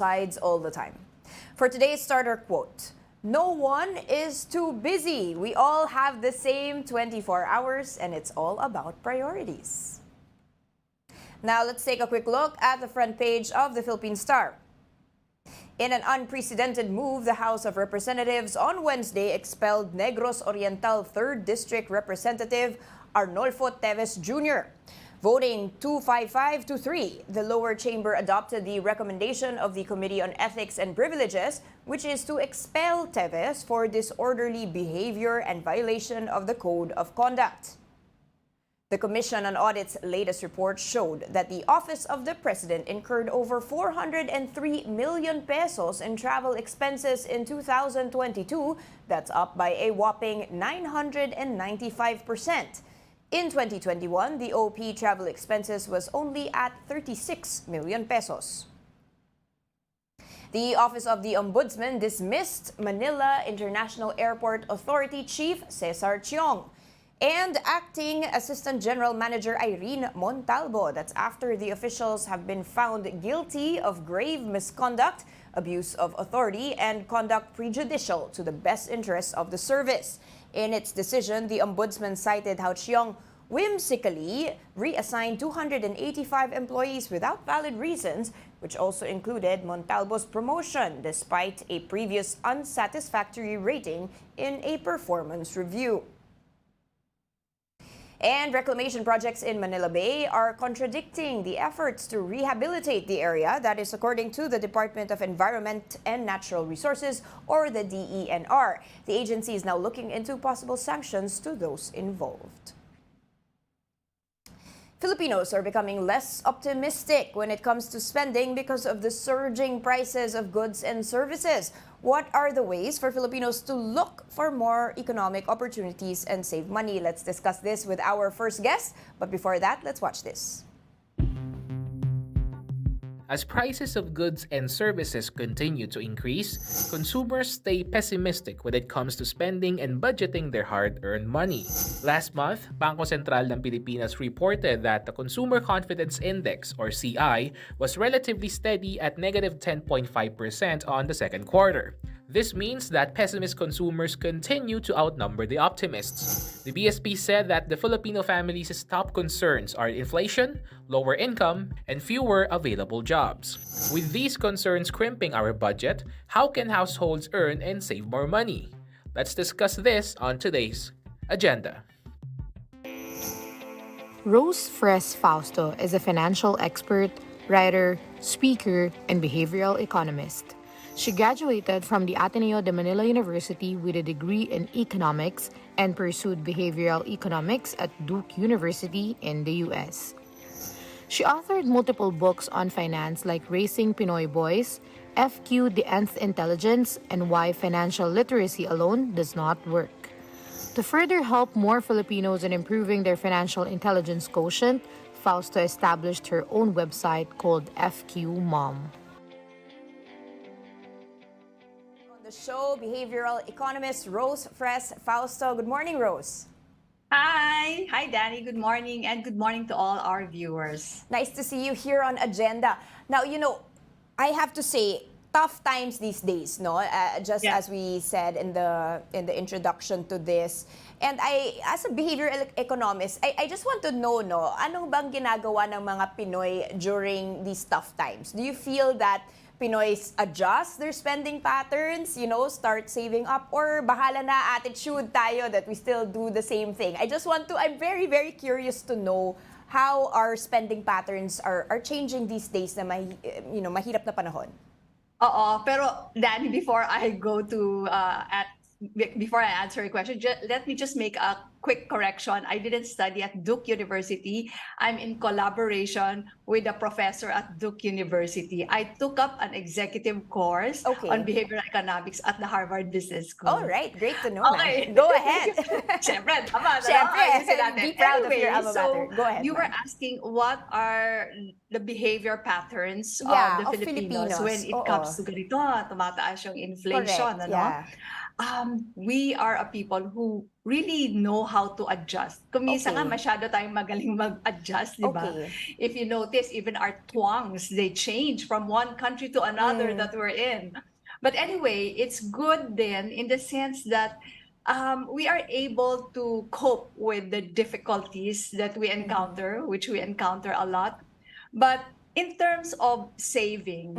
sides all the time. For today's starter quote, no one is too busy. We all have the same 24 hours and it's all about priorities. Now let's take a quick look at the front page of the Philippine Star. In an unprecedented move, the House of Representatives on Wednesday expelled Negros Oriental 3rd District Representative Arnolfo Teves Jr. Voting 255-3, the lower chamber adopted the recommendation of the Committee on Ethics and Privileges, which is to expel Teves for disorderly behavior and violation of the Code of Conduct. The Commission on Audit's latest report showed that the Office of the President incurred over 403 million pesos in travel expenses in 2022. That's up by a whopping 995%. In 2021, the OP travel expenses was only at 36 million pesos. The Office of the Ombudsman dismissed Manila International Airport Authority Chief Cesar Chiong and Acting Assistant General Manager Irene Montalvo. That's after the officials have been found guilty of grave misconduct, abuse of authority, and conduct prejudicial to the best interests of the service. In its decision, the Ombudsman cited how Chiong whimsically reassigned 285 employees without valid reasons, which also included Montalvo's promotion despite a previous unsatisfactory rating in a performance review. And reclamation projects in Manila Bay are contradicting the efforts to rehabilitate the area. That is according to the Department of Environment and Natural Resources, or the DENR. The agency is now looking into possible sanctions to those involved. Filipinos are becoming less optimistic when it comes to spending because of the surging prices of goods and services. What are the ways for Filipinos to look for more economic opportunities and save money? Let's discuss this with our first guest. But before that, let's watch this. As prices of goods and services continue to increase, consumers stay pessimistic when it comes to spending and budgeting their hard-earned money. Last month, Bangko Sentral ng Pilipinas reported that the Consumer Confidence Index, or CI, was relatively steady at negative 10.5% on the second quarter. This means that pessimist consumers continue to outnumber the optimists. The BSP said that the Filipino families' top concerns are inflation, lower income, and fewer available jobs. With these concerns crimping our budget, how can households earn and save more money? Let's discuss this on today's agenda. Rose Fausto is a financial expert, writer, speaker, and behavioral economist. She graduated from the Ateneo de Manila University with a degree in economics and pursued behavioral economics at Duke University in the U.S. She authored multiple books on finance like Raising Pinoy Boys, FQ the Nth Intelligence, and Why Financial Literacy Alone Does Not Work. To further help more Filipinos in improving their financial intelligence quotient, Fausto established her own website called FQ Mom. Show behavioral economist Rose Fausto. Good morning, Rose. Hi, Danie. Good morning, and good morning to all our viewers. Nice to see you here on Agenda. Now, I have to say, tough times these days, no? As we said in the introduction to this. And as a behavioral economist, I just want to know, no, anong bang ginagawa ng mga Pinoy during these tough times? Do you feel that Pinoys adjust their spending patterns, start saving up, or bahala na attitude tayo that we still do the same thing? I'm very, very curious to know how our spending patterns are changing these days na mahirap na panahon. Pero Danny, before I answer your question, let me just make a quick correction. I didn't study at Duke University. I'm in collaboration with a professor at Duke University. I took up an executive course on behavioral economics at the Harvard Business School. All right, great to know. Okay. Go ahead. Siyempre, be proud of your alma mater. Go ahead. You were asking what are the behavior patterns of the Filipinos when it comes to ganito, tumataas yung inflation. Correct. We are a people who really know how to adjust. Kung minsan nga Okay. masyado tayong magaling mag-adjust, di ba? Okay. If you notice, even our twangs, they change from one country to another that we're in. But anyway, it's good then in the sense that we are able to cope with the difficulties that we encounter, which we encounter a lot. But in terms of saving,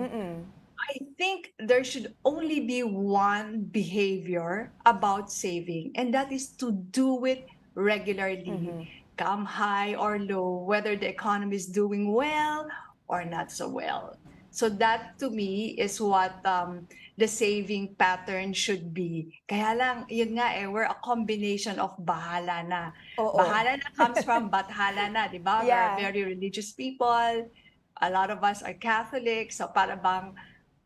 I think there should only be one behavior about saving, and that is to do it regularly, come high or low, whether the economy is doing well or not so well. So that to me is what the saving pattern should be. Kaya lang, yun nga we're a combination of bahala na. Oo. Bahala na comes from bathala na, di ba? Yeah. We're very religious people. A lot of us are Catholic, so para bang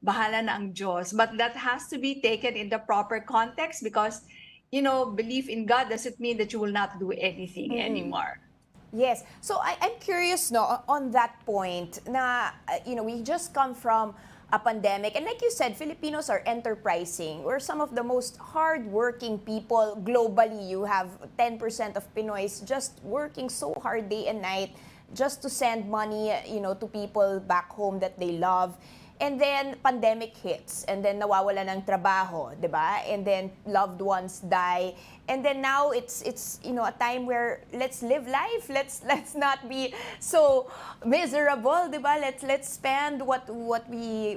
bahala na ang Diyos. But that has to be taken in the proper context because, belief in God doesn't mean that you will not do anything anymore. Yes. So I'm curious, on that point na, we just come from a pandemic. And like you said, Filipinos are enterprising. We're some of the most hardworking people globally. You have 10% of Pinoys just working so hard day and night just to send money, to people back home that they love. And then pandemic hits, and then nawawala ng trabaho, 'di ba? And then loved ones die. And then now it's a time where let's live life. Let's not be so miserable, 'di ba? Let's spend what we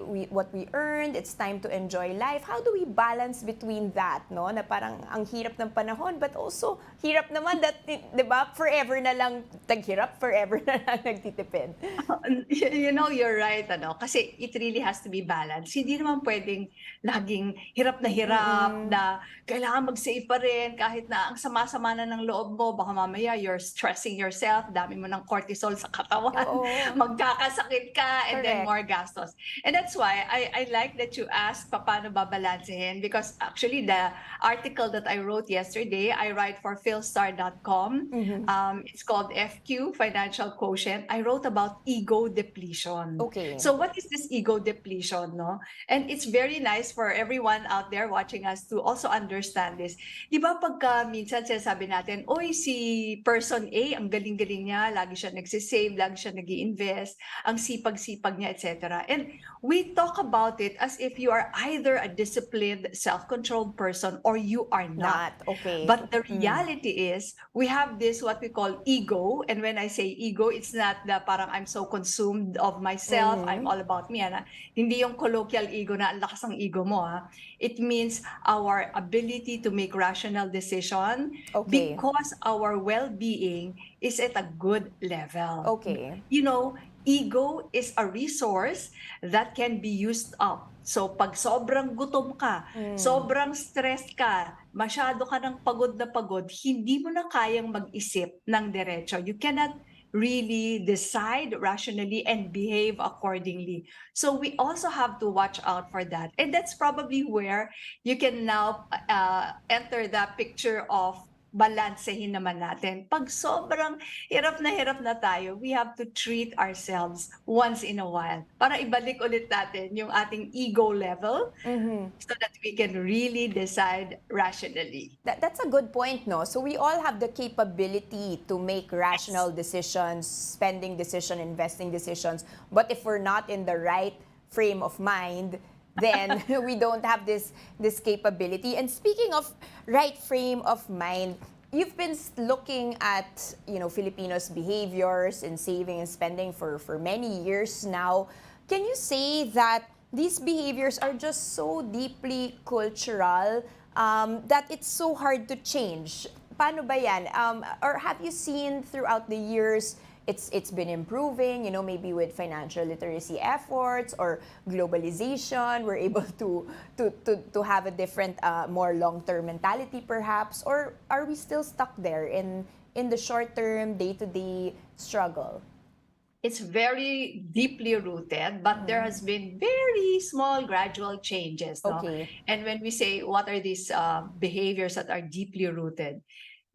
earned. It's time to enjoy life. How do we balance between that, no? Na parang ang hirap ng panahon, but also hirap naman that, 'di ba? Forever na lang taghirap, forever na lang nagtitipid. You're right, kasi it really has to be balanced. Hindi naman pwedeng laging hirap na kailangan mag-save pa rin kahit na ang sama-sama na ng loob mo, baka mamaya you're stressing yourself, dami mo ng cortisol sa katawan, magkakasakit ka, and then Correct. more gastos. And that's why I like that you asked paano babalansehin, because actually the article that I wrote yesterday, I write for philstar.com. It's called FQ, Financial Quotient. I wrote about ego depletion. Okay. So what is this ego depletion, no? And it's very nice for everyone out there watching us to also understand this. Di ba pagka minsan sinasabi natin, oy, si person A, ang galing-galing niya, lagi siya nagsisave, lagi siya nag-i-invest, ang sipag-sipag niya, etc. And we talk about it as if you are either a disciplined, self-controlled person or you are not. Okay. But the reality is, we have this what we call ego. And when I say ego, it's not the parang I'm so consumed of myself, I'm all about me. Hindi yung colloquial ego na ang lakas ng ego mo. It means our ability to make rational decision because our well-being is at a good level. Okay. Ego is a resource that can be used up. So pag sobrang gutom ka, sobrang stressed ka, masyado ka ng pagod na pagod, hindi mo na kayang mag-isip ng diretso. You cannot really decide rationally and behave accordingly. So we also have to watch out for that. And that's probably where you can now enter the picture of balansehin naman natin. Pag sobrang hirap na tayo, we have to treat ourselves once in a while para ibalik ulit natin yung ating ego level so that we can really decide rationally. That's a good point, no? So we all have the capability to make rational decisions, spending decision, investing decisions. But if we're not in the right frame of mind, then we don't have this capability. And speaking of right frame of mind, you've been looking at Filipinos' behaviors in saving and spending for many years now. Can you say that these behaviors are just so deeply cultural that it's so hard to change? Paano ba yan? Or have you seen throughout the years it's been improving, maybe with financial literacy efforts or globalization, we're able to have a different, more long-term mentality perhaps? Or are we still stuck there in the short-term, day-to-day struggle? It's very deeply rooted, but there has been very small gradual changes. No? Okay. And when we say what are these behaviors that are deeply rooted,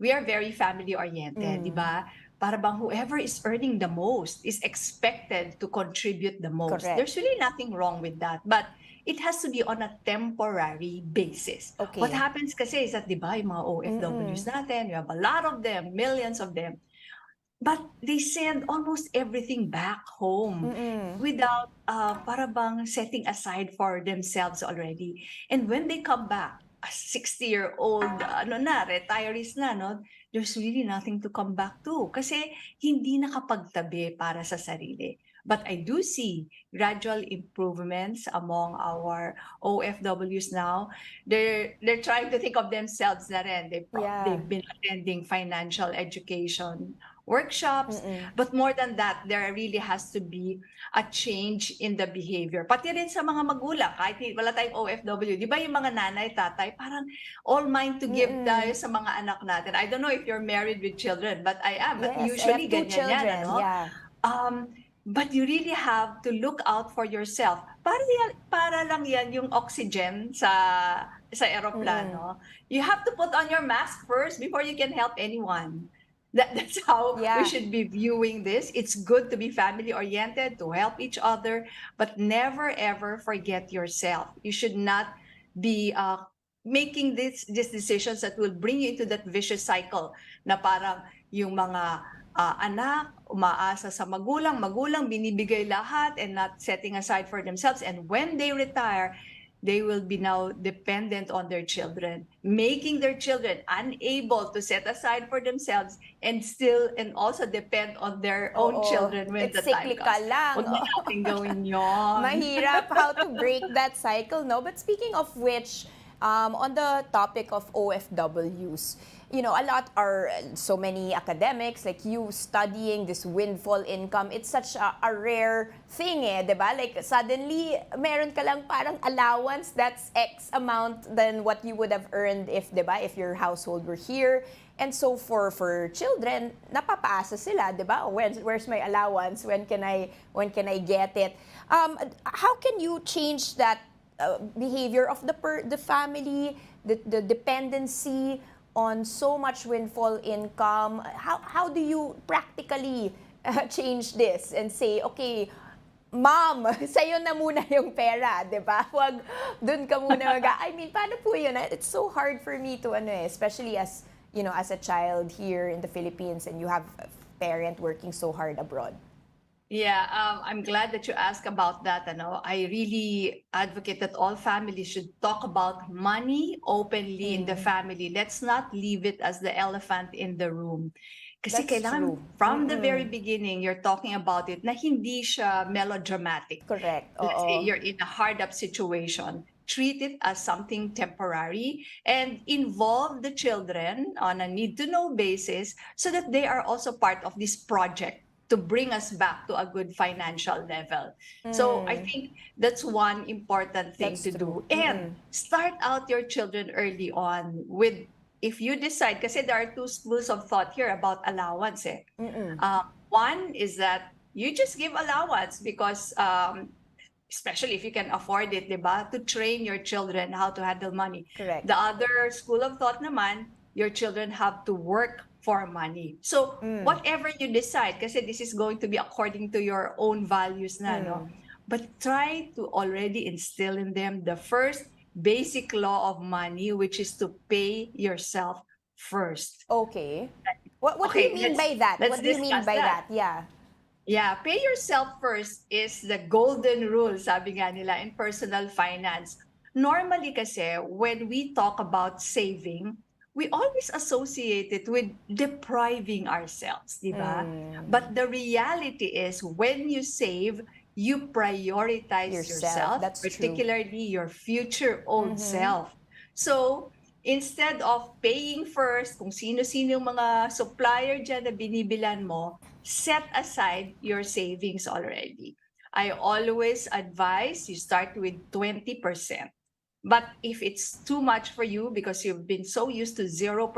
we are very family-oriented, di ba? Para bang whoever is earning the most is expected to contribute the most. Correct. There's really nothing wrong with that. But it has to be on a temporary basis. Okay. What happens kasi is that, di ba, yung mga OFWs natin, we have a lot of them, millions of them, but they send almost everything back home without para bang setting aside for themselves already. And when they come back, a 60-year-old retirees na, no, there's really nothing to come back to kasi hindi nakapagtabi para sa sarili. But I do see gradual improvements among our OFWs now. They're trying to think of themselves na rin. They've been attending financial education workshops, but more than that, there really has to be a change in the behavior. Pati rin sa mga magulang, kahit wala tayong OFW, di ba yung mga nanay, tatay, parang all mine to give tayo sa mga anak natin. I don't know if you're married with children, but I am. But usually, I have 2 children, yan, ano? yeah. But you really have to look out for yourself. Para lang yan yung oxygen sa aeroplano. You have to put on your mask first before you can help anyone. That's how we should be viewing this. It's good to be family-oriented, to help each other, but never, ever forget yourself. You should not be making these decisions that will bring you into that vicious cycle na parang yung mga anak, umaasa sa magulang binibigay lahat and not setting aside for themselves. And when they retire, they will be now dependent on their children, making their children unable to set aside for themselves and also depend on their own children when the time comes. Huwag na natin gawin yun. Mahirap how to break that cycle, no? But speaking of which, on the topic of OFWs, you know, so many academics, like you studying this windfall income, it's such a rare thing, diba? Like suddenly, meron ka lang parang allowance that's X amount than what you would have earned if, diba, if your household were here. And so for children, napapaasa sila, diba? Where's my allowance? When can I get it? How can you change that behavior of the family, the dependency on so much windfall income? How do you practically change this and say, okay, mom, sa'yo na muna yung pera, di ba? Huwag dun ka muna I mean, paano po yun? It's so hard for me to, especially as, you know, as a child here in the Philippines and you have a parent working so hard abroad. Yeah, I'm glad that you asked about that. I really advocate that all families should talk about money openly in the family. Let's not leave it as the elephant in the room. Kasi kailangan, from the very beginning, you're talking about it na hindi siya melodramatic. Correct. Let's say you're in a hard-up situation. Treat it as something temporary and involve the children on a need-to-know basis so that they are also part of this project to bring us back to a good financial level. So I think that's one important thing to do. And start out your children early on with, if you decide, kasi there are 2 schools of thought here about allowance. One is that you just give allowance because, especially if you can afford it, diba, to train your children how to handle money. Correct. The other school of thought naman, your children have to work for money. So whatever you decide, kasi this is going to be according to your own values na, no? But try to already instill in them the first basic law of money, which is to pay yourself first. Okay. What do you mean by that? What do you mean by that? Yeah. Yeah, pay yourself first is the golden rule, sabi nga nila, in personal finance. Normally kasi, when we talk about saving, we always associate it with depriving ourselves, di ba? But the reality is, when you save, you prioritize yourself, particularly your future own self. So, instead of paying first, kung sino-sino yung mga supplier dyan na binibilan mo, set aside your savings already. I always advise you start with 20%. But if it's too much for you because you've been so used to 0%,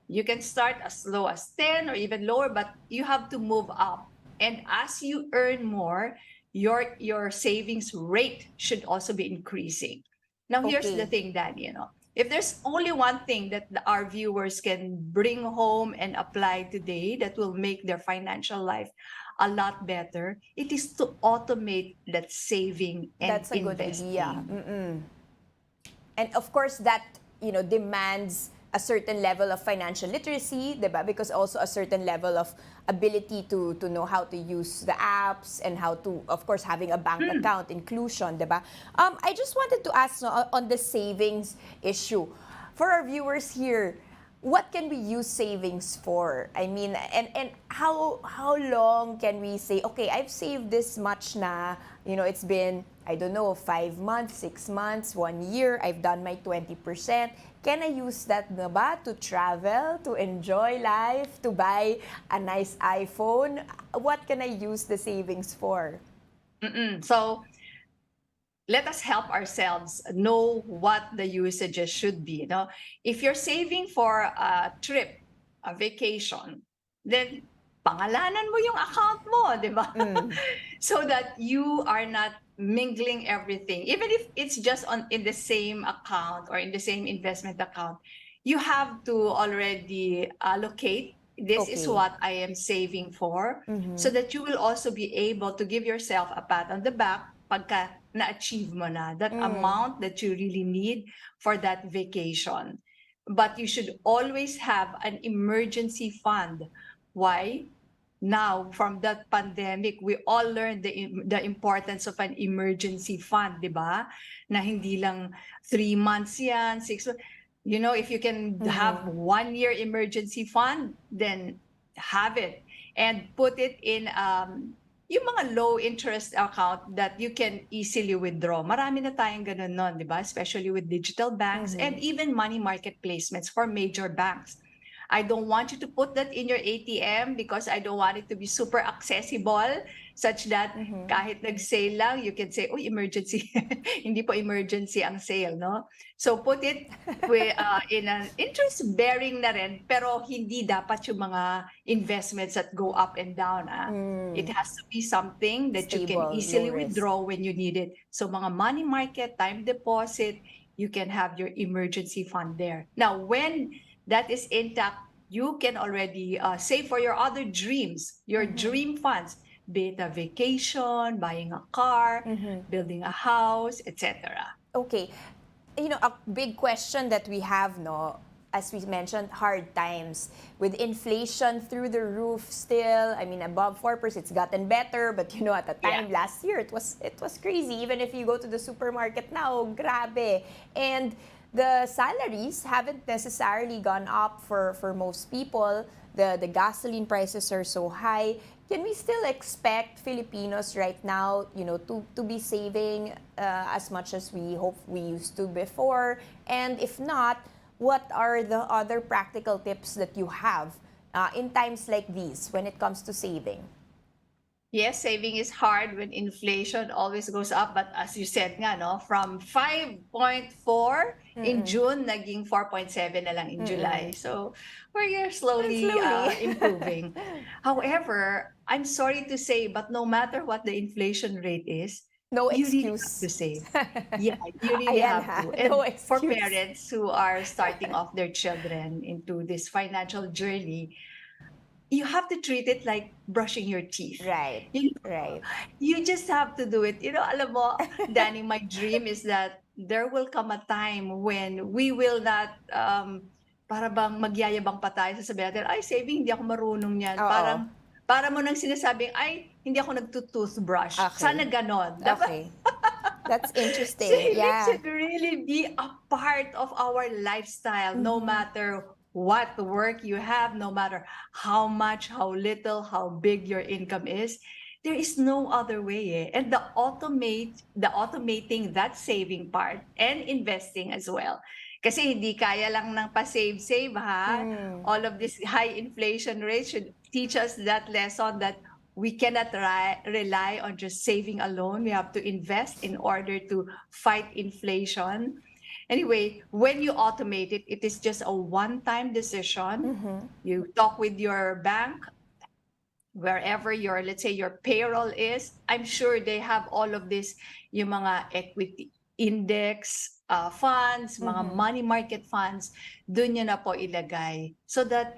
you can start as low as 10 or even lower, but you have to move up. And as you earn more, your savings rate should also be increasing. Now, here's the thing, Danie, if there's only one thing that our viewers can bring home and apply today that will make their financial life a lot better, it is to automate that saving and That's a good investing. idea. And of course, that demands a certain level of financial literacy, diba? Because also a certain level of ability to know how to use the apps and how to, of course, having a bank account, inclusion, diba? I just wanted to ask on the savings issue. For our viewers here, what can we use savings for? I mean, and how long can we say, okay, I've saved this much na, it's been, I don't know, 5 months, 6 months, 1 year, I've done my 20%. Can I use that na ba to travel, to enjoy life, to buy a nice iPhone? What can I use the savings for? So let us help ourselves know what the usages should be. If you're saving for a trip, a vacation, then pangalanan mo yung account mo, di ba? So that you are not mingling everything. Even if it's just in the same account or in the same investment account, you have to already allocate, this is what I am saving for, so that you will also be able to give yourself a pat on the back pagka na-achieve mo na that amount that you really need for that vacation. But you should always have an emergency fund. Why? Now, from that pandemic, we all learned the importance of an emergency fund, di ba? Na hindi lang 3 months yan, 6 months. If you can have 1 year emergency fund, then have it. And put it in yung mga low interest account that you can easily withdraw. Marami na tayong ganun nun, di ba? Especially with digital banks and even money market placements for major banks. I don't want you to put that in your ATM because I don't want it to be super accessible such that kahit nag-sale lang, you can say, oh, emergency. Hindi po emergency ang sale, no? So put it in an interest-bearing na rin, pero hindi dapat yung mga investments that go up and down. It has to be something that you can Stable, easily low risk. withdraw when you need it. So mga money market, time deposit, you can have your emergency fund there. Now, when that is intact, you can already save for your other dreams, your dream funds, be it a vacation, buying a car, building a house, etc. Okay. A big question that we have, as we mentioned, hard times. With inflation through the roof still, I mean, above 4%, it's gotten better, but at the time last year, it was crazy. Even if you go to the supermarket now, grabe. And the salaries haven't necessarily gone up for most people. The gasoline prices are so high. Can we still expect Filipinos right now, to be saving as much as we hope we used to before? And if not, what are the other practical tips that you have in times like these when it comes to saving? Yes, saving is hard when inflation always goes up. But as you said nga, from 5.4 in June, naging 4.7 na lang in July. So we're slowly improving. However, I'm sorry to say, but no matter what the inflation rate is, no you excuse. really have to save. Yeah, you really have to. And no for parents who are starting off their children into this financial journey, you have to treat it like brushing your teeth. Right, right. You just have to do it. Alam mo, Danie, my dream is that there will come a time when we will not, para bang magyayabang pa tayo, sasabihin natin, ay, saving, hindi ako marunong yan. Para mo nang sinasabing, ay, hindi ako nagtutoothbrush. Okay. Sana ganon. Okay. That's interesting. Saving should really be a part of our lifestyle, no matter what work you have, no matter how much, how little, how big your income is. There is no other way. And the automating that saving part and investing as well. Kasi hindi kaya lang ng pa-save, ha? All of this high inflation rate should teach us that lesson that we cannot rely on just saving alone. We have to invest in order to fight inflation. Anyway, when you automate it, it is just a one-time decision. You talk with your bank, wherever let's say your payroll is. I'm sure they have all of this, yung mga equity index funds, mga money market funds, dun nyo na po ilagay. So that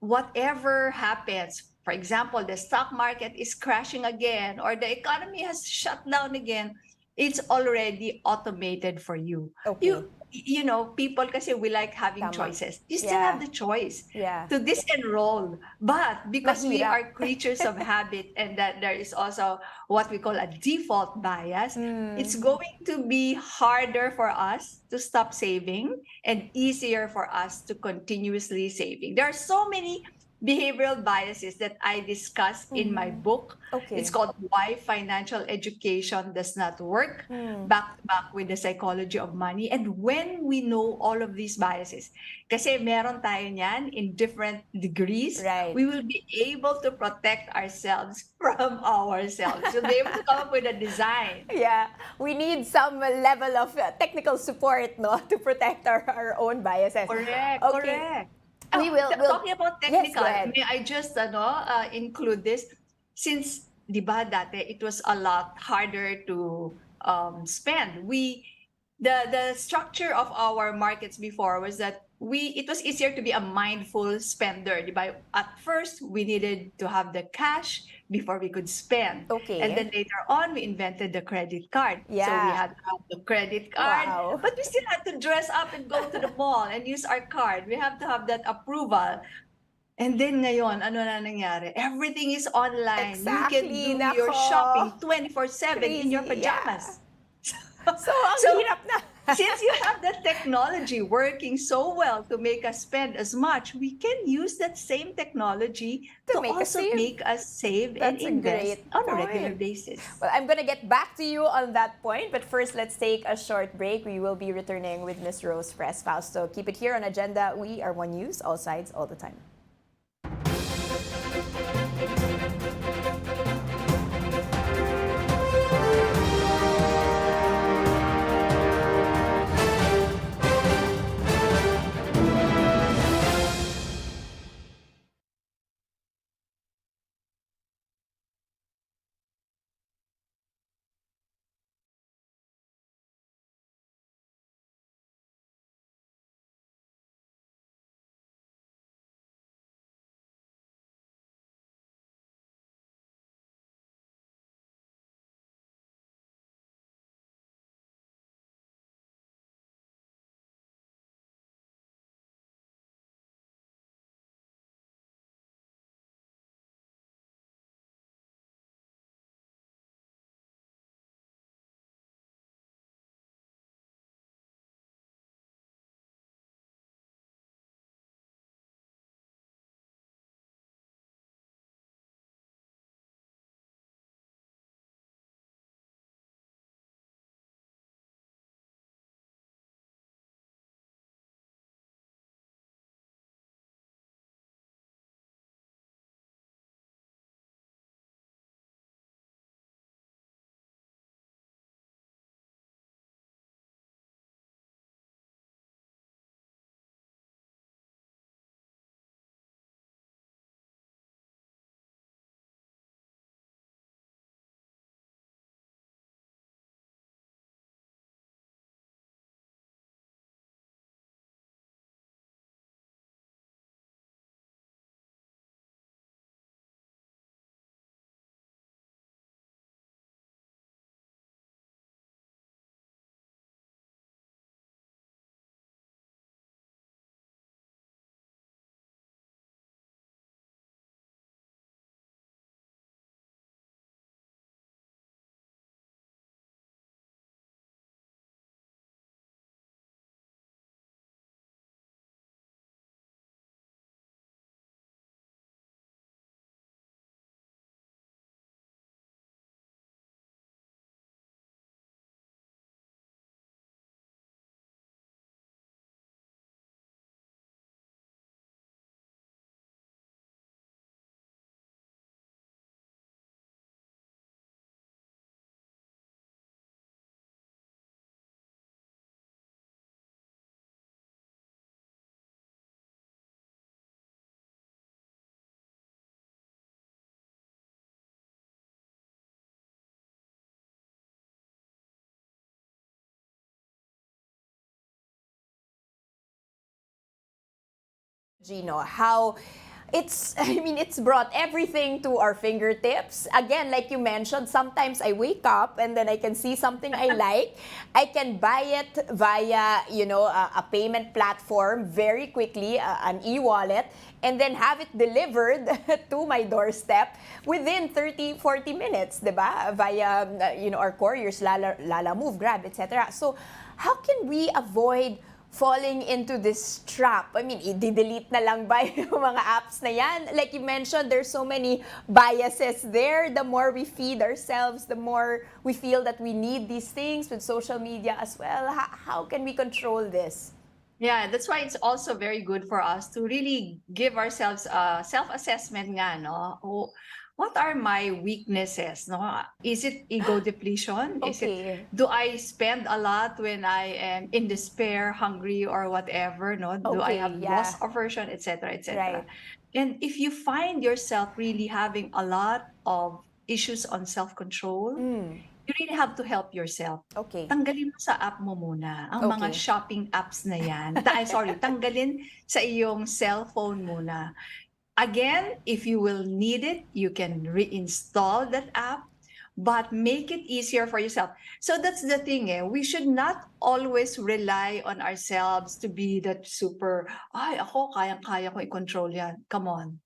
whatever happens, for example, the stock market is crashing again or the economy has shut down again, it's already automated for you. Okay. You know, people kasi we like having Tama. choices. You still Yeah. have the choice Yeah. to disenroll. But because we Mahirap. are creatures of habit and that there is also what we call a default bias, it's going to be harder for us to stop saving and easier for us to continuously saving. There are so many behavioral biases that I discuss in my book. Okay. It's called Why Financial Education Does Not Work, back to back with the psychology of money. And when we know all of these biases, kasi meron tayo niyan in different degrees, Right. we will be able to protect ourselves from ourselves. We'll be able to come up with a design. Yeah, we need some level of technical support, no, to protect our own biases. Correct, Okay. correct. We will- Talking about Yes, go technical, ahead. may I just include this? Since, di ba, dati it was a lot harder to spend. The structure of our markets before was that it was easier to be a mindful spender. Di ba? At first, we needed to have the cash before we could spend. Okay. And then later on, we invented the credit card. So we Yeah. had to have the credit card, Wow. but we still had to dress up and go to the mall and use our card. We have to have that approval. And then ngayon, ano na nangyari? Everything is online. You can Exactly, do your nako. shopping 24/7 in your Crazy, pajamas. So, ang So, hirap na. Since you have the technology working so well to make us spend as much, we can use that same technology To to make us also save. make us save That's and a invest great on a regular point. basis. Well, I'm gonna get back to you on that point, but first let's take a short break. We will be returning with Miss Rose Fausto. Keep it here on Agenda. We are One News, all sides, all the time. Gino, how It's brought everything to our fingertips. Again, like you mentioned, sometimes I wake up and then I can see something I like. I can buy it via, a payment platform very quickly, an e-wallet, and then have it delivered to my doorstep within 30, 40 minutes, diba? Via, our couriers, Lala Move, Grab, etc. So, how can we avoid falling into this trap? I mean, i-delete na lang ba yung mga apps na yan? Like you mentioned, there's so many biases there. The more we feed ourselves, the more we feel that we need these things with social media as well. How can we control this? Yeah, that's why it's also very good for us to really give ourselves a self-assessment nga, no? What are my weaknesses, no? Is it ego depletion? Okay. Do I spend a lot when I am in despair, hungry, or whatever, no? Do I Okay, have yeah. loss aversion, etc., Right. etc.? And if you find yourself really having a lot of issues on self-control, you really have to help yourself. Okay. Tanggalin mo sa app mo muna ang mga Okay. shopping apps na yan. Tanggalin sa iyong cellphone muna. Again, if you will need it, you can reinstall that app, but make it easier for yourself. So that's the thing, we should not always rely on ourselves to be that super, ako, kayang-kaya ko i-control yan. Come on.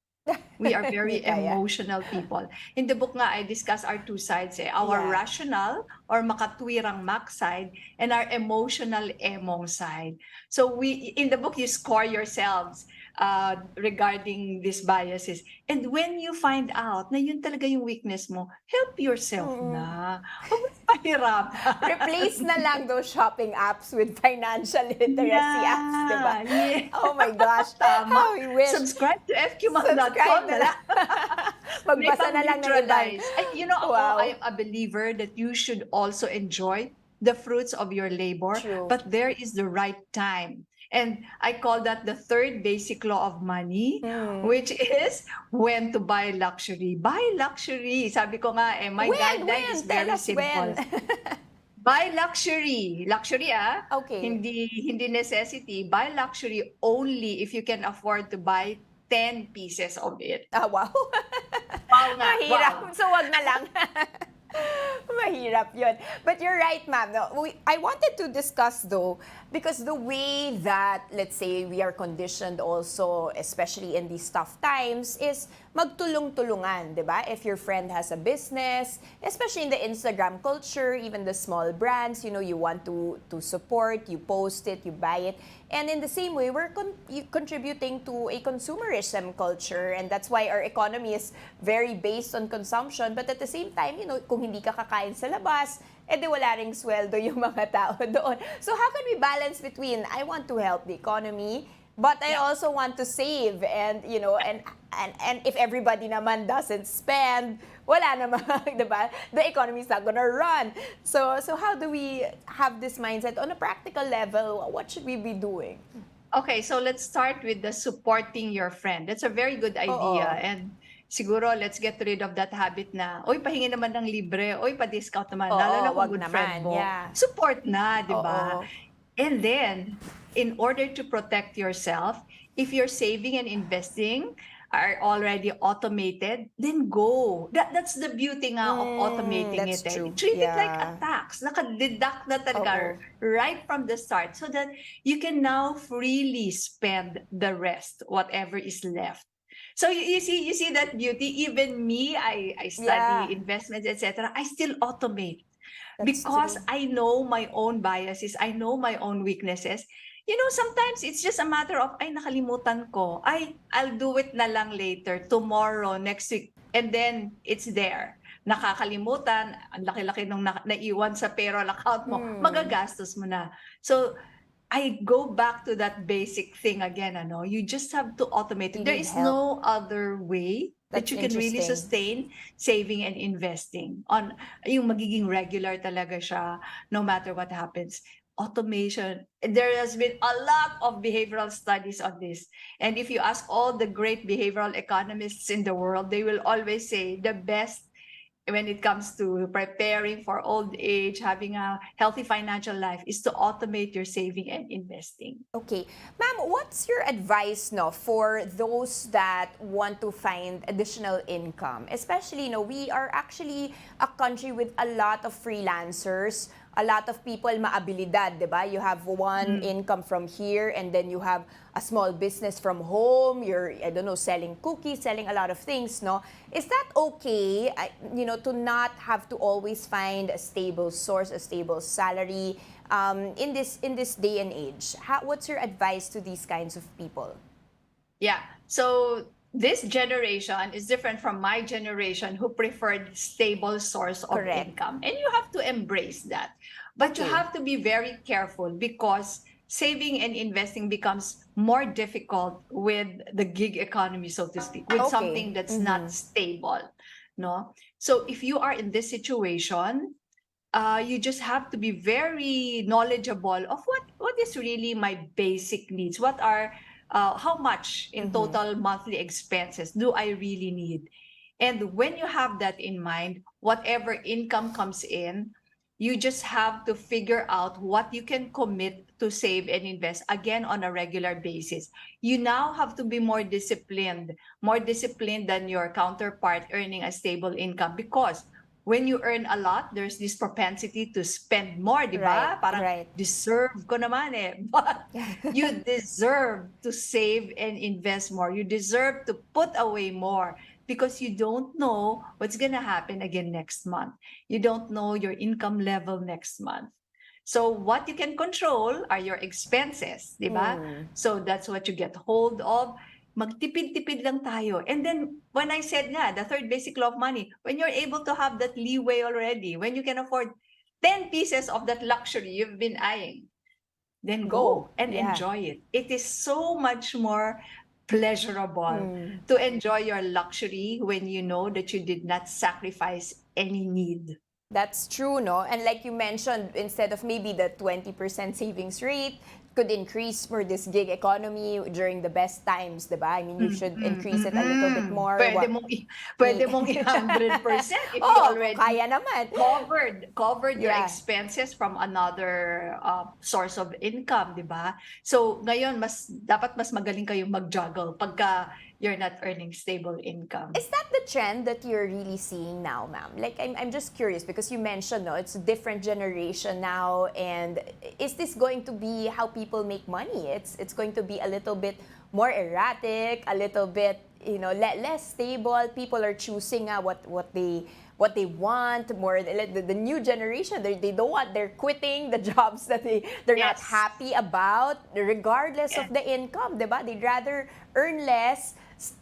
We are very Hindi kaya. emotional people. In the book nga, I discuss our two sides, our Yeah. rational or makatwirang mak side and our emotional emong side. So in the book, you score yourselves regarding these biases. And when you find out na yun talaga yung weakness mo, help yourself na. Huwag mo pahirap. Replace na lang those shopping apps with financial literacy apps, diba? Yeah. Oh my gosh, Tama. how we wish. Subscribe to fqmonk.com. Subscribe na lang. Magbasa na lang ng ibang. Neutralize. Wow. I am a believer that you should also enjoy the fruits of your labor, True. but there is the right time. And I call that the third basic law of money, which is when to buy luxury. Buy luxury. Sabi ko nga, my guideline is Tell very us simple. when. Buy luxury. Luxury, Okay. Hindi necessity. Buy luxury only if you can afford to buy 10 pieces of it. Wow. Wow nga. Mahirap. Wow. So, wag na lang. Mahirap yun. But you're right, ma'am. No, I wanted to discuss, though, because the way that, let's say, we are conditioned also, especially in these tough times, is magtulong-tulungan, di ba? If your friend has a business, especially in the Instagram culture, even the small brands, you want to support, you post it, you buy it. And in the same way, we're contributing to a consumerism culture, and that's why our economy is very based on consumption. But at the same time, kung hindi ka kakain sa labas, di wala ring sweldo yung mga tao doon. So how can we balance between, I want to help the economy, but I also want to save, and and if everybody naman doesn't spend, wala naman, diba? The economy is not gonna run. So how do we have this mindset on a practical level? What should we be doing? Okay, so let's start with the supporting your friend. That's a very good idea. And siguro, let's get rid of that habit na, oy, pahingi naman ng libre, oy, pa-discount naman. Lalo na kung good friend mo. Yeah. Support na, di ba? Oo. And then, in order to protect yourself, if you're saving and investing are already automated, then go. That's the beauty nga of automating that's it. true. Treat it like Yeah. a tax. Naka-deduct na talaga Oo. right from the start so that you can now freely spend the rest, whatever is left. So you see that beauty. Even me, I study investments, etc. I still automate. That's Because true. I know my own biases, I know my own weaknesses. Sometimes it's just a matter of, nakalimutan ko. I'll do it na lang later, tomorrow, next week. And then, it's there. Nakakalimutan, ang laki-laki nung naiwan sa payroll account mo, magagastos mo na. So, I go back to that basic thing again, You just have to automate it. You There need is help. no other way that That's you can really interesting. sustain saving and investing on yung magiging regular talaga siya no matter what happens. Automation. There has been a lot of behavioral studies on this. And if you ask all the great behavioral economists in the world, they will always say the best when it comes to preparing for old age, having a healthy financial life, is to automate your saving and investing. Okay. Ma'am, what's your advice no, for those that want to find additional income? Especially, we are actually a country with a lot of freelancers, a lot of people maabilidad, di ba? You have one income from here and then you have a small business from home. You're, I don't know, selling cookies, selling a lot of things, no? Is that okay, to not have to always find a stable source, a stable salary in this day and age? What's your advice to these kinds of people? Yeah. So this generation is different from my generation who preferred stable source of Correct. income. And you have to embrace that. But you Okay. have to be very careful because saving and investing becomes more difficult with the gig economy, so to speak, with Okay. something that's not stable. No? So if you are in this situation, you just have to be very knowledgeable of what is really my basic needs. What are how much in total monthly expenses do I really need? And when you have that in mind, whatever income comes in, you just have to figure out what you can commit to save and invest again on a regular basis. You now have to be more disciplined than your counterpart earning a stable income, because when you earn a lot, there's this propensity to spend more, di ba? Right, Parang right. deserve ko naman eh. But you deserve to save and invest more. You deserve to put away more because you don't know what's going to happen again next month. You don't know your income level next month. So what you can control are your expenses, di ba? So that's what you get hold of. Magtipid-tipid lang tayo. And then, when I said nga, the third basic law of money, when you're able to have that leeway already, when you can afford 10 pieces of that luxury you've been eyeing, then go and enjoy it. It is so much more pleasurable to enjoy your luxury when you know that you did not sacrifice any need. That's true, no? And like you mentioned, instead of maybe the 20% savings rate, could increase for this gig economy during the best times, diba? I mean, you should increase it a little bit more. Pwede mong 100% if you already kaya naman. covered your expenses from another source of income, diba? So ngayon, dapat mas magaling kayong mag-juggle pagka you're not earning stable income. Is that the trend that you're really seeing now, ma'am? Like, I'm just curious because you mentioned, no, it's a different generation now, and is this going to be how people make money? It's going to be a little bit more erratic, a little bit, less stable. People are choosing what they want more. The new generation, they don't want. They're quitting the jobs that they're not happy about, regardless of the income, diba? They'd rather earn less,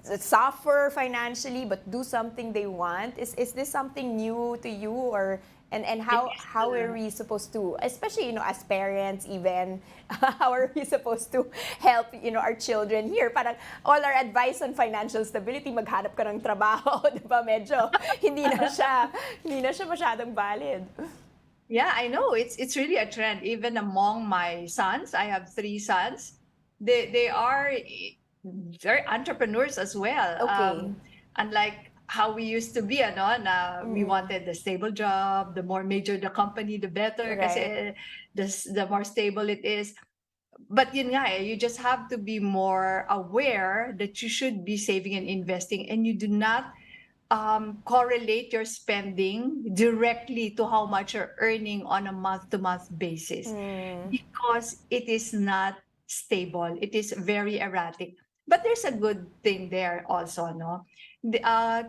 suffer financially, but do something they want. Is this something new to you, or and how are we supposed to, especially as parents even, how are we supposed to help our children here? Parang all our advice on financial stability, maghanap ka ng trabaho, diba? Medyo hindi na siya masyadong valid. Yeah, I know. It's really a trend. Even among my sons, I have 3 sons. They're entrepreneurs as well. Okay. Unlike how we used to be, we wanted the stable job, the more major the company, the better, kasi the more stable it is. But yun nga, you just have to be more aware that you should be saving and investing, and you do not correlate your spending directly to how much you're earning on a month-to-month basis, because it is not stable. It is very erratic. But there's a good thing there also, no? The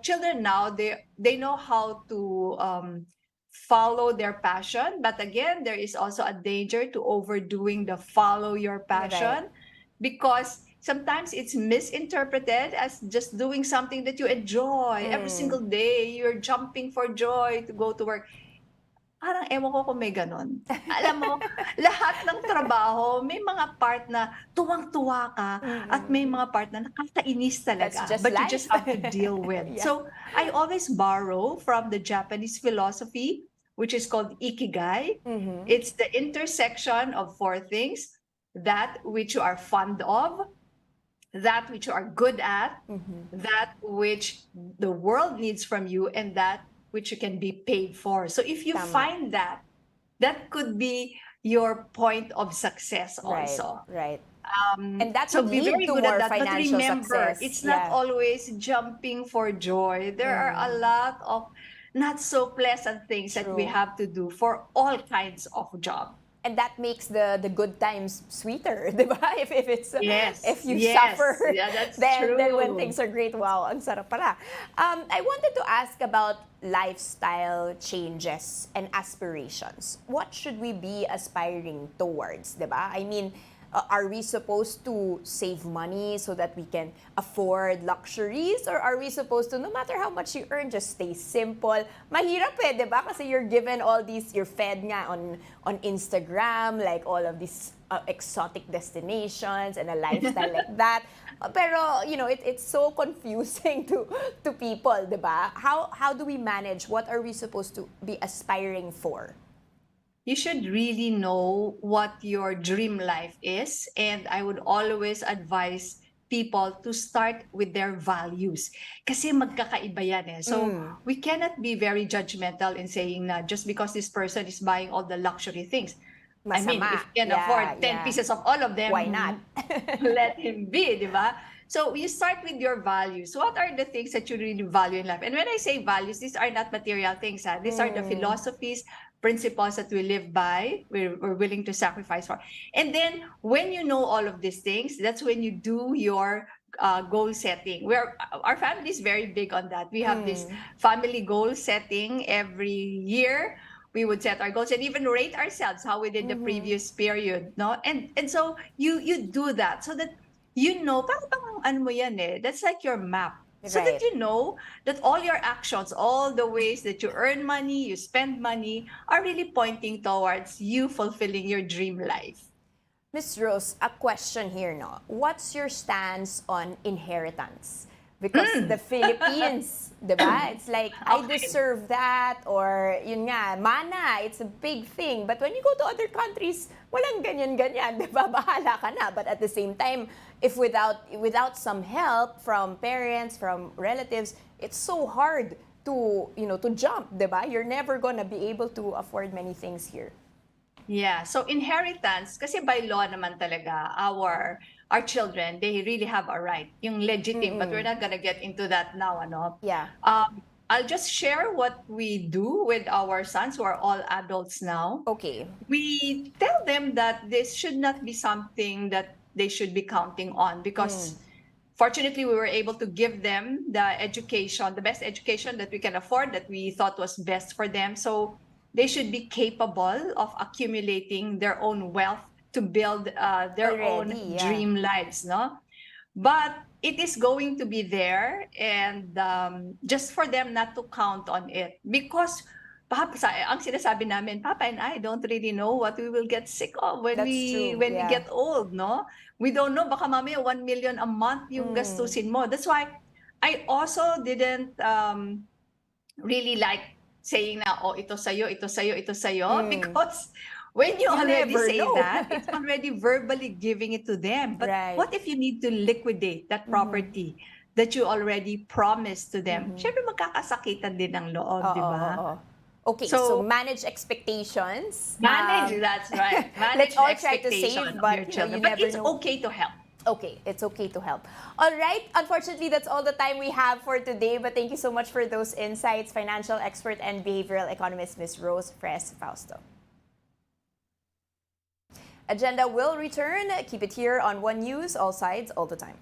children now, they know how to follow their passion, but again, there is also a danger to overdoing the follow your passion, because sometimes it's misinterpreted as just doing something that you enjoy every single day. You're jumping for joy to go to work. Parang ewan ko kung may ganon. Alam mo, lahat ng trabaho, may mga part na tuwang-tuwa ka, at may mga part na nakakainis talaga. But you just have to deal with. So I always borrow from the Japanese philosophy, which is called ikigai. It's the intersection of 4 things: that which you are fond of, that which you are good at, that which the world needs from you, and that which you can be paid for. So if you Tama. find that, that could be your point of success Right, also. right. And that So would be lead very to good at more that. But financial remember, success. it's not Yeah. always jumping for joy. There are a lot of not so pleasant things that we True. have to do for all kinds of job. And that makes the good times sweeter, di ba? If it's Yes, if you yes, suffer, yeah, that's then when true. things are great, wow, ang sarap pala. I wanted to ask about lifestyle changes and aspirations. What should we be aspiring towards, di ba? I mean, are we supposed to save money so that we can afford luxuries? Or are we supposed to, no matter how much you earn, just stay simple? Mahirap di ba? Kasi you're given all these, you're fed nga on Instagram, like all of these exotic destinations and a lifestyle like that. Pero, it's so confusing to people, di ba? How do we manage? What are we supposed to be aspiring for? You should really know what your dream life is. And I would always advise people to start with their values. Kasi magkakaiba yan eh. So we cannot be very judgmental in saying na just because this person is buying all the luxury things. I mean, Masama. if you can Yeah, afford 10 yeah. pieces of all of them, Why not? let him be, di ba? So you start with your values. What are the things that you really value in life? And when I say values, these are not material things. These are the philosophies, principles that we live by, we're willing to sacrifice for. And then when you know all of these things, that's when you do your goal setting. Our family is very big on that. We have this family goal setting every year. We would set our goals and even rate ourselves how we did the previous period, no? And so you do that so that parang ano mo yan eh, that's like your map. So that Right. you know that all your actions, all the ways that you earn money, you spend money, are really pointing towards you fulfilling your dream life. Miss Rose, a question here, no? What's your stance on inheritance? Because the Philippines, di ba? It's like, I Okay. deserve that, or yun nga, mana, it's a big thing. But when you go to other countries, walang ganyan-ganyan, di ba? Bahala ka na. But at the same time, if without some help from parents, from relatives, it's so hard to, to jump, di ba? You're never gonna be able to afford many things here. Yeah, so inheritance, kasi by law naman talaga, our children, they really have a right, yung legitimate, but we're not gonna get into that now, ano? Yeah. I'll just share what we do with our sons who are all adults now. Okay. We tell them that this should not be something that they should be counting on because fortunately we were able to give them the education, the best education that we can afford, that we thought was best for them. So they should be capable of accumulating their own wealth to build their own Already, yeah. dream lives, no? But it is going to be there, and just for them not to count on it. Because ang sinasabi namin, Papa and I don't really know what we will get sick of when That's we true, when we yeah. get old, no? We don't know, baka mamaya 1 million a month yung gastusin mo. That's why I also didn't really like saying na, oh, ito sa'yo, ito sa'yo, ito sa'yo, because when you already never say know. that, it's already verbally giving it to them. But Right. what if you need to liquidate that property that you already promised to them? Siyempre magkakasakitan din ng loob, di ba? Oo. Okay, so manage expectations. Manage, that's right. Manage let's all try to expectation save, of but your you children. never But it's know. okay to help. Okay, it's okay to help. All right, unfortunately, that's all the time we have for today. But thank you so much for those insights, financial expert and behavioral economist, Ms. Rose Fausto. Agenda will return. Keep it here on One News, all sides, all the time.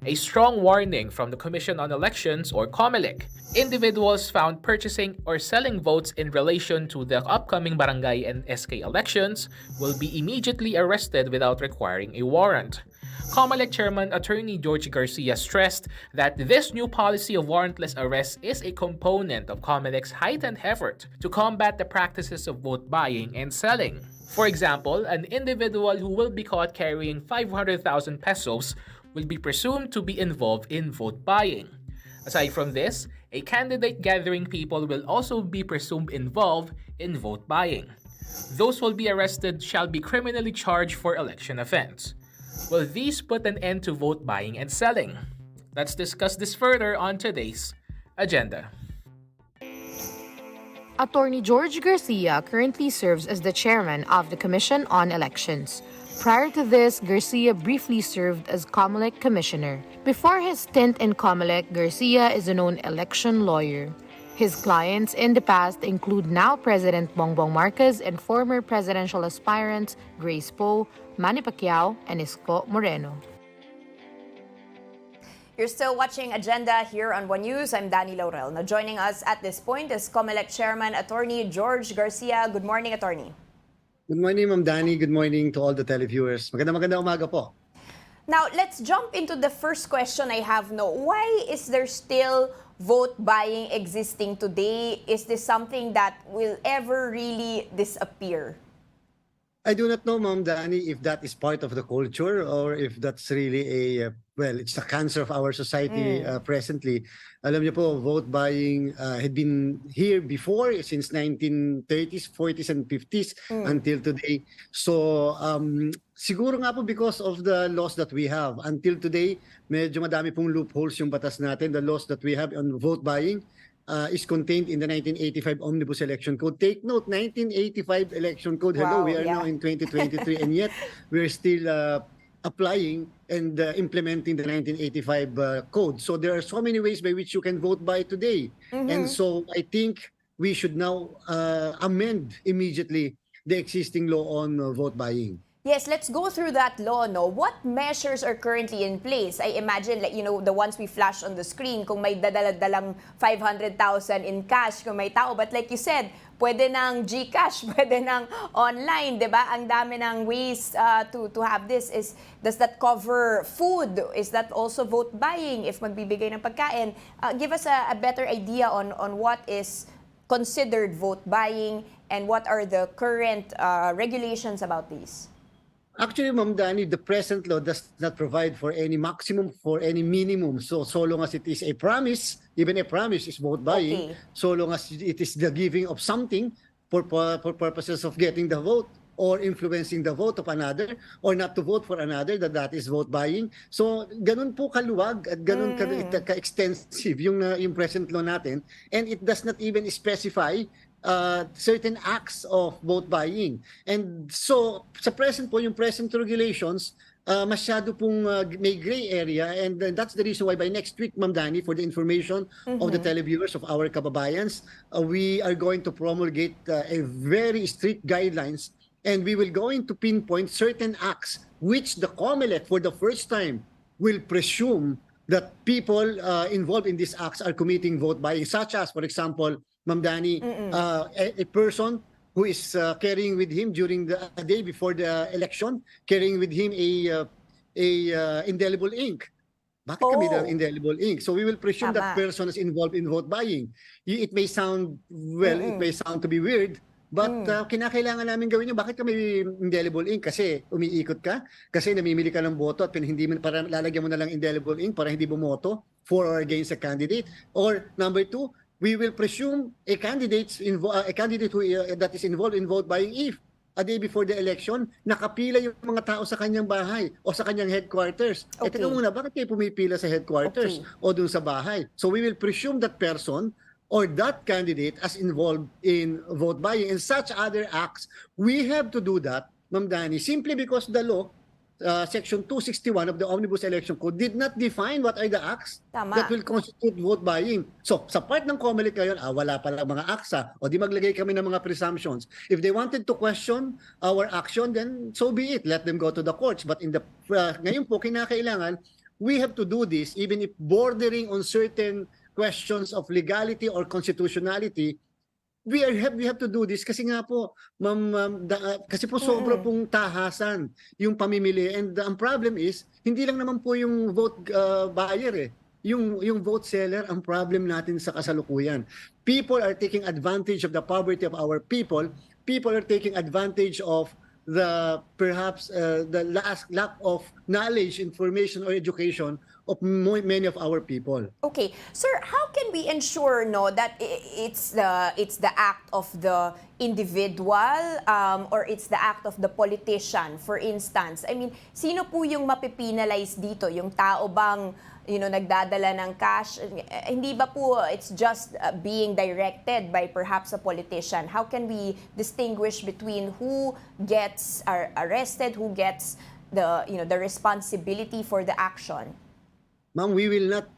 A strong warning from the Commission on Elections or COMELEC. Individuals found purchasing or selling votes in relation to the upcoming barangay and SK elections will be immediately arrested without requiring a warrant. COMELEC Chairman Attorney George Garcia stressed that this new policy of warrantless arrest is a component of COMELEC's heightened effort to combat the practices of vote buying and selling. For example, an individual who will be caught carrying 500,000 pesos will be presumed to be involved in vote buying. Aside from this, a candidate gathering people will also be presumed involved in vote buying. Those who will be arrested shall be criminally charged for election offense. Will these put an end to vote buying and selling? Let's discuss this further on today's agenda. Attorney George Garcia currently serves as the chairman of the Commission on Elections. Prior to this, Garcia briefly served as COMELEC commissioner. Before his stint in COMELEC, Garcia is a known election lawyer. His clients in the past include now President Bongbong Marcos and former presidential aspirants Grace Poe, Manny Pacquiao, and Isko Moreno. You're still watching Agenda here on One News. I'm Danie Laurel. Now joining us at this point is COMELEC Chairman Attorney George Garcia. Good morning, Attorney. Good morning, Ma'am Danie. Good morning to all the televiewers. Magandang umaga po. Now, let's jump into the first question I have. Why is there still vote buying existing today? Is this something that will ever really disappear? I do not know, Ma'am Danie, if that is part of the culture or if that's really it's the cancer of our society presently. Alam niyo po, vote buying had been here before since 1930s, 40s, and 50s until today. So, siguro nga po because of the laws that we have. Until today, medyo madami pong loopholes yung batas natin. The laws that we have on vote buying is contained in the 1985 Omnibus Election Code. Take note, 1985 Election Code. Hello, we are now in 2023 and yet we're still applying and implementing the 1985 code. So there are so many ways by which you can vote by today. And so I think we should now amend immediately the existing law on vote buying. Yes, let's go through that law, What measures are currently in place? I imagine, the ones we flash on the screen, kung may dadalang 500,000 in cash, kung may tao. But like you said, pwede ng GCash, pwede ng online, di ba? Ang dami ng ways to have this. Does that cover food? Is that also vote buying if magbibigay ng pagkain? Give us a better idea on what is considered vote buying and what are the current regulations about these. Actually, Ma'am Danie, the present law does not provide for any maximum, for any minimum. So long as it is a promise, even a promise is vote buying. Okay. So long as it is the giving of something for purposes of getting the vote or influencing the vote of another or not to vote for another, that is vote buying. So ganun po kaluwag at ganun ka-extensive yung present law natin, and it does not even specify certain acts of vote buying. And so, sa present po, yung present regulations, masyado pong may gray area, and that's the reason why by next week, Ma'am Danie, for the information of the televiewers, of our kababayans, we are going to promulgate a very strict guidelines, and we will going to pinpoint certain acts which the COMELEC for the first time will presume that people involved in these acts are committing vote buying, such as, for example, Ma'am Danie, a person who is carrying with him during the day before the election, carrying with him a indelible ink. Bakit kami the indelible ink? So we will presume that person is involved in vote buying. It may sound, it may sound to be weird, but kinakailangan namin gawin yun. Bakit kami indelible ink? Kasi umiikot ka, kasi namimili ka ng boto at hindi mo, para lalagyan mo na lang indelible ink para hindi bumoto for or against a candidate. Or number two, we will presume a candidate who that is involved in vote buying if a day before the election, nakapila yung mga tao sa kanyang bahay o sa kanyang headquarters. Okay. Teka muna, bakit kayo pumipila sa headquarters o dun sa bahay? So we will presume that person or that candidate as involved in vote buying and such other acts. We have to do that, Ma'am Danie, simply because the law, Section 261 of the Omnibus Election Code did not define what are the acts that will constitute vote buying. So, sa part ng COMELEC ngayon, wala pala mga aksa, o di maglagay kami ng mga presumptions. If they wanted to question our action, then so be it. Let them go to the courts. But in the ngayon po, kinakailangan we have to do this even if bordering on certain questions of legality or constitutionality. We have to do this kasi nga po kasi po sobra pong tahasan yung pamimili, and ang problem is hindi lang naman po yung vote buyer yung vote seller ang problem natin sa kasalukuyan. People are taking advantage of the poverty of our people. People are taking advantage of the perhaps the lack of knowledge, information, or education of many of our people. Okay, sir, how can we ensure that it's the act of the individual or it's the act of the politician? For instance, I mean, sino po yung mapipinalize dito? Yung tao bang nagdadala ng cash? Hindi ba po it's just being directed by perhaps a politician? How can we distinguish between who gets arrested, who gets the responsibility for the action? Ma'am, we will not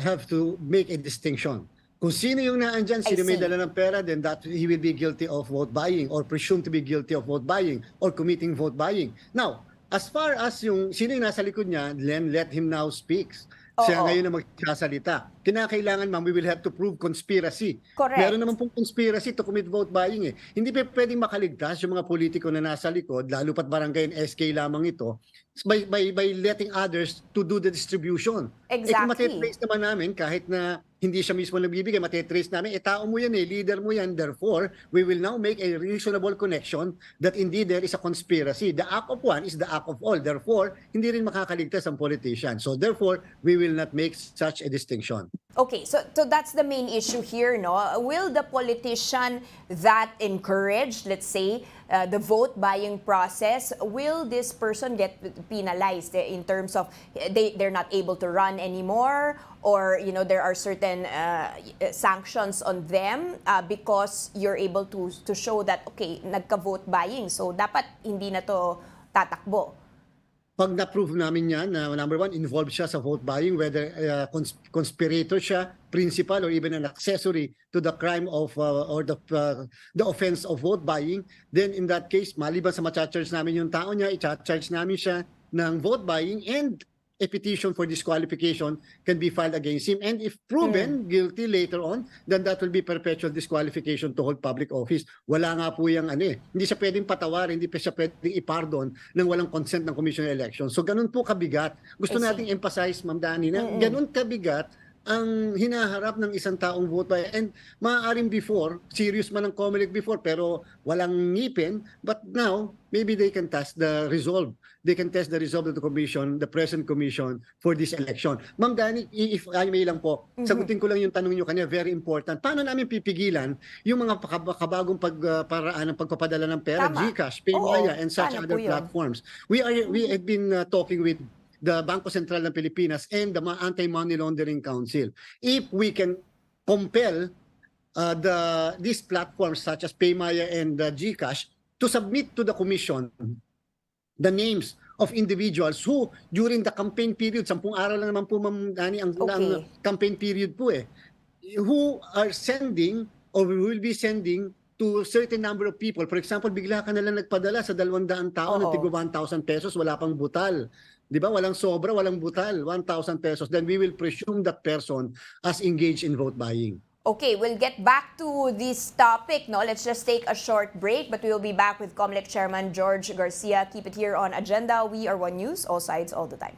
have to make a distinction. Kung sino yung naandyan, sino may dala ng pera, then that he will be guilty of vote buying or presumed to be guilty of vote buying or committing vote buying. Now, as far as yung sino yung nasa likod niya, then let him now speak. Siya ngayon na magsasalita. Kinakailangan, ma'am, we will have to prove conspiracy. Correct. Meron naman pong conspiracy to commit vote buying eh. Hindi pa pwedeng makaligtas yung mga politiko na nasa likod, lalo pat barangay and SK lamang ito, by letting others to do the distribution. Exactly. Kung matitrace naman namin, kahit na hindi siya mismo nagbibigay, matitrace namin, tao mo yan leader mo yan, therefore, we will now make a reasonable connection that indeed there is a conspiracy. The act of one is the act of all. Therefore, hindi rin makakaligtas ang politician. So therefore, we will not make such a distinction. Okay, so that's the main issue here, no? Will the politician that encouraged, let's say, the vote buying process, will this person get penalized in terms of they're not able to run anymore, or there are certain sanctions on them because you're able to show that okay, nagka-vote buying, so dapat hindi na to tatakbo? Pag na-prove namin yan na number one, involved siya sa vote buying, whether conspirator siya, principal, or even an accessory to the crime of or the offense of vote buying, then in that case, maliban sa ma-charge namin yung tao niya, i-charge namin siya ng vote buying, and a petition for disqualification can be filed against him. And if proven guilty later on, then that will be perpetual disqualification to hold public office. Wala nga po yung hindi siya pwedeng patawarin, hindi pa siya pwedeng ipardon nang walang consent ng Commission on Elections. So ganun po kabigat. Gusto nating emphasize, Ma'am Danie, na ganun kabigat ang hinaharap ng isang taong vote buyer. And maaaring before, serious man ang COMELEC before, pero walang ngipin. But now, maybe they can test the resolve. They can test the resolve of the commission, the present commission, for this election. Ma'am Danie, if I may lang po, sagutin ko lang yung tanong nyo kanina, very important. Paano namin pipigilan yung mga kabagong paraan ng pagpapadala ng pera, GCash, Paymaya, and such other platforms? We have been talking with the Bangko Sentral ng Pilipinas and the Anti-Money Laundering Council. If we can compel these platforms such as Paymaya and GCash to submit to the commission the names of individuals who during the campaign period, 10 araw lang naman po, Ma'am Danie, ang campaign period po who are sending or will be sending to certain number of people. For example, bigla ka nalang nagpadala sa 200 tao ng tigwa 1,000 pesos, wala pang butal. Di ba? Walang sobra, walang butal, 1,000 pesos. Then we will presume that person as engaged in vote buying. Okay, we'll get back to this topic. No, let's just take a short break, but we will be back with COMELEC Chairman George Garcia. Keep it here on Agenda. We are One News, all sides, all the time.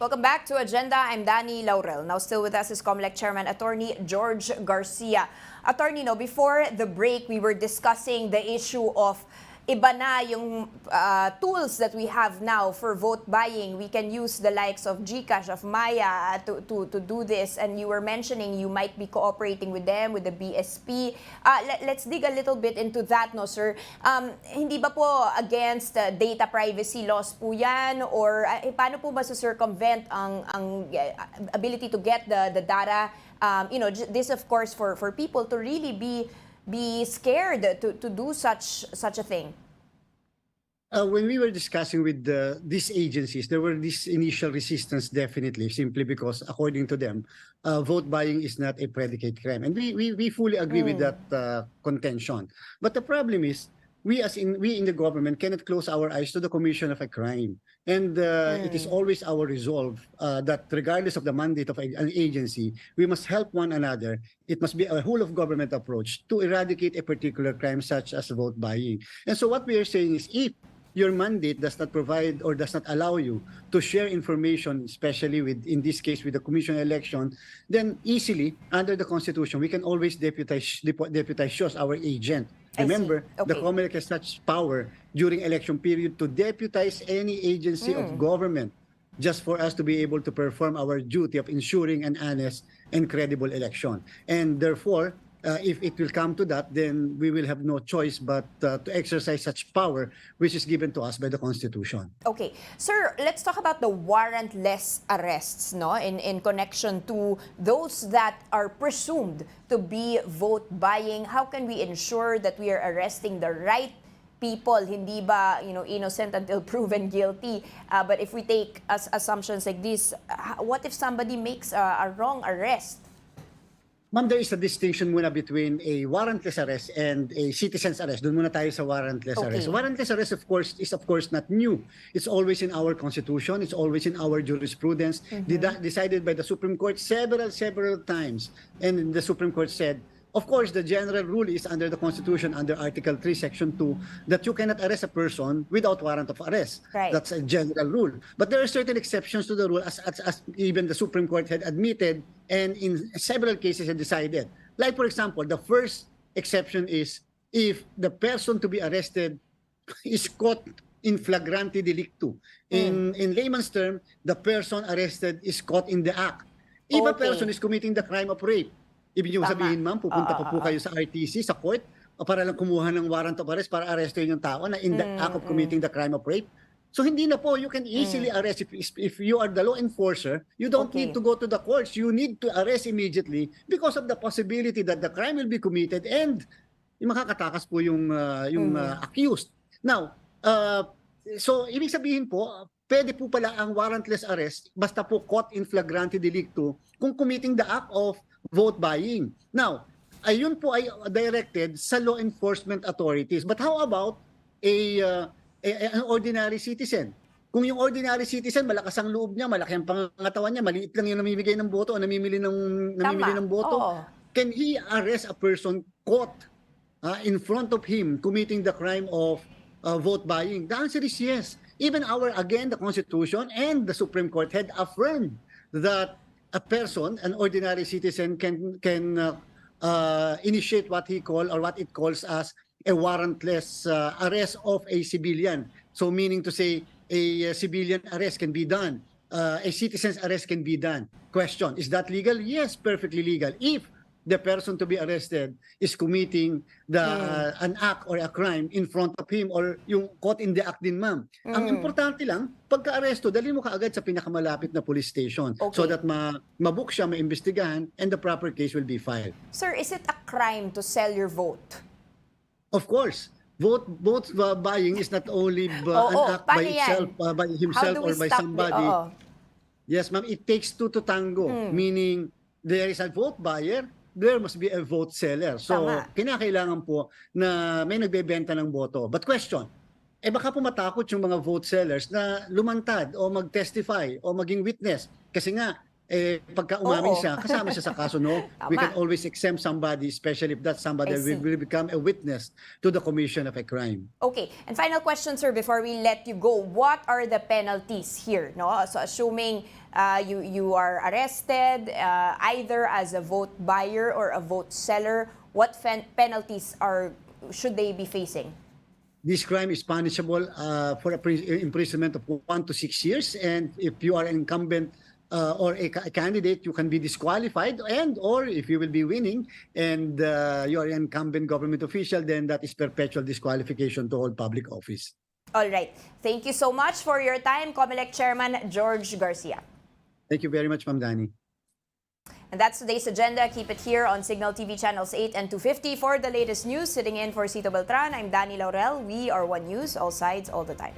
Welcome back to Agenda. I'm Danie Laurel. Now still with us is COMELEC Chairman Attorney George Garcia. Attorney, no, before the break, we were discussing the issue of iba na yung tools that we have now for vote buying. We can use the likes of GCash, of Maya to do this. And you were mentioning you might be cooperating with them, with the BSP. Let's dig a little bit into that, no, sir. Hindi ba po against data privacy laws po yan? Or paano po ba circumvent ang ability to get the data? This of course for people to really be scared to do such a thing? When we were discussing with these agencies, there were this initial resistance, definitely, simply because, according to them, vote buying is not a predicate crime. And we fully agree with that contention. But the problem is, we in the government cannot close our eyes to the commission of a crime. And it is always our resolve that regardless of the mandate of an agency, we must help one another. It must be a whole of government approach to eradicate a particular crime such as vote buying. And so what we are saying is, if your mandate does not provide or does not allow you to share information, especially in this case with the commission election, then easily under the Constitution we can always deputize just our agent. Remember, the COMELEC has such power during election period to deputize any agency of government just for us to be able to perform our duty of ensuring an honest and credible election. And therefore, if it will come to that, then we will have no choice but to exercise such power which is given to us by the Constitution. Okay. Sir, let's talk about the warrantless arrests, no, in connection to those that are presumed to be vote buying. How can we ensure that we are arresting the right people, hindi ba, innocent until proven guilty? But if we take assumptions like this, what if somebody makes a wrong arrest? Ma'am, there is a distinction muna between a warrantless arrest and a citizen's arrest. Doon muna tayo sa warrantless arrest. Warrantless arrest, of course, not new. It's always in our Constitution. It's always in our jurisprudence, decided by the Supreme Court several times. And the Supreme Court said, of course, the general rule is under the Constitution, under Article 3, Section 2, that you cannot arrest a person without warrant of arrest. Right. That's a general rule. But there are certain exceptions to the rule, as even the Supreme Court had admitted and in several cases had decided. Like, for example, the first exception is if the person to be arrested is caught in flagrante delicto. In layman's term, the person arrested is caught in the act. If a person is committing the crime of rape, ibig nyo sabihin, ma'am, pupunta po kayo sa RTC, sa court, para lang kumuha ng warrant of arrest para arrestin yung tao na in the act of committing the crime of rape. So hindi na po, you can easily arrest. If you are the law enforcer, you don't need to go to the courts. You need to arrest immediately because of the possibility that the crime will be committed and yung makakatakas po yung accused. Now, so ibig sabihin po, pwede po pala ang warrantless arrest basta po caught in flagrante delicto kung committing the act of vote buying. Now, ayun po ay directed sa law enforcement authorities. But how about an ordinary citizen? Kung yung ordinary citizen, malakas ang loob niya, malaki ang pangangatawan niya, maliit lang yung namimigay ng boto o namimili ng boto, can he arrest a person caught in front of him committing the crime of vote buying? The answer is yes. Even the Constitution and the Supreme Court had affirmed that a person, an ordinary citizen, can initiate what it calls as a warrantless arrest of a civilian. So meaning to say, a civilian arrest can be done. A citizen's arrest can be done. Question, is that legal? Yes, perfectly legal. If the person to be arrested is committing an act or a crime in front of him or yung caught in the act din, ma'am. Ang importante lang, pagka-aresto, dali mo kaagad sa pinakamalapit na police station so that mabook siya, maimbestigahan, and the proper case will be filed. Sir, is it a crime to sell your vote? Of course. Vote buying is not only an act by itself, by himself or by somebody. Yes, ma'am, it takes two to tango. Meaning, there is a vote buyer, there must be a vote seller. So, kinakailangan po na may nagbebenta ng boto. But question, baka po matakot yung mga vote sellers na lumantad o mag-testify o maging witness. Kasi nga, pagka umamin siya, kasama siya sa kaso, no? We can always exempt somebody, especially if that somebody will become a witness to the commission of a crime. Okay. And final question, sir, before we let you go. What are the penalties here? No? So assuming you are arrested either as a vote buyer or a vote seller, what penalties should they be facing? This crime is punishable for imprisonment of 1 to 6 years, and if you are an incumbent or a candidate, you can be disqualified, or if you will be winning and you are an incumbent government official, then that is perpetual disqualification to hold public office. All right. Thank you so much for your time, COMELEC Chairman George Garcia. Thank you very much, Ma'am Danie. And that's today's agenda. Keep it here on Cignal TV channels 8 and 250 for the latest news. Sitting in for Cito Beltran, I'm Danie Laurel. We are One News, all sides, all the time.